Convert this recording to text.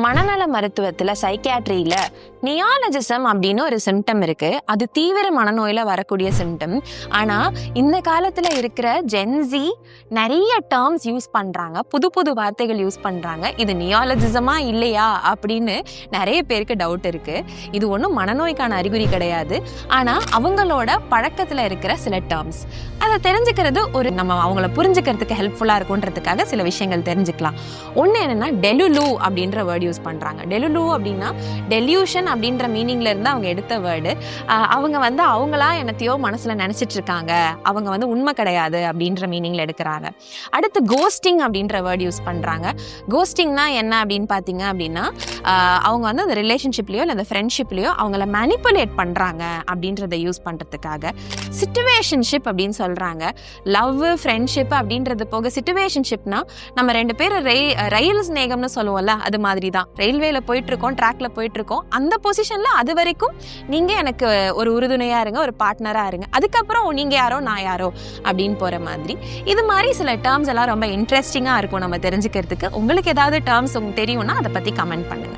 மனநல மருத்துவத்துல சைக்கியாட்ரியில நியாலஜிசம் அப்படின்னு ஒரு சிம்டம் இருக்கு. அது தீவிர மனநோயில வரக்கூடிய சிம்டம். ஆனா இந்த காலத்துல இருக்கிற ஜென்சி நிறைய டேர்ம்ஸ் யூஸ் பண்றாங்க, புது புது வார்த்தைகள் யூஸ் பண்றாங்க. இது நியாலஜிசமா இல்லையா அப்படின்னு நிறைய பேருக்கு டவுட் இருக்கு. இது ஒன்றும் மனநோய்க்கான அறிகுறி கிடையாது. ஆனா அவங்களோட பழக்கத்துல இருக்கிற சில டேர்ம்ஸ் அதை தெரிஞ்சுக்கிறது நம்ம அவங்கள புரிஞ்சுக்கிறதுக்கு ஹெல்ப்ஃபுல்லா இருக்கும்ன்றதுக்காக சில விஷயங்கள் தெரிஞ்சுக்கலாம். ஒன்று என்னன்னா டெலுலு அப்படின்ற வேர்டு யூஸ் பண்றாங்க. டெலுலு அப்படின்னா டெல்யூஷன் அப்படின்ற மீனிங்ல இருந்து அவங்க எடுத்த வேர்டு. அவங்க அவங்களா என்னத்தையோ மனசுல நினைச்சிட்டு இருக்காங்க, அவங்க உண்மை கிடையாது அப்படின்ற மீனிங்ல எடுக்கிறாங்க. அடுத்து கோஸ்டிங் அப்படின்ற வேர்டு யூஸ் பண்றாங்க. கோஸ்டிங்னா என்ன அப்படின்னு பாத்தீங்க அப்படின்னா அவங்க அந்த ரிலேஷன்ஷிப்லயோ இல்லை அந்த ஃப்ரெண்ட்ஷிப்லயோ அவங்கள மேனிப்புலேட் பண்றாங்க அப்படின்றத யூஸ் பண்றதுக்காக. சிச்சுவேஷன்ஷிப் அப்படின்னு சொல்றாங்க. லவ், ஃப்ரெண்ட்ஷிப் அப்படின்றது போக சிச்சுவேஷன்ஷிப்னா நம்ம ரெண்டு பேரும் ரயில் ஸ்நேகம்னு சொல்லுவோம்ல, அது மாதிரி தான். ரயில்வேல போயிட்டு இருக்கோம், ட்ராக்ல போயிட்டு இருக்கோம், அந்த பொசிஷன்ல அது வரைக்கும் நீங்க எனக்கு ஒரு உறுதுணையா இருங்க, ஒரு பார்ட்னரா இருங்க, அதுக்கப்புறம் நீங்க யாரோ நான் யாரோ அப்படின்னு போற மாதிரி. இது மாதிரி சில டேர்ம்ஸ் எல்லாம் ரொம்ப இன்ட்ரெஸ்டிங்கா இருக்கும் நம்ம தெரிஞ்சுக்கிறதுக்கு. உங்களுக்கு ஏதாவது டேர்ம்ஸ் உங்களுக்கு தெரியும்னா அதை பத்தி கமெண்ட் பண்ணுங்க.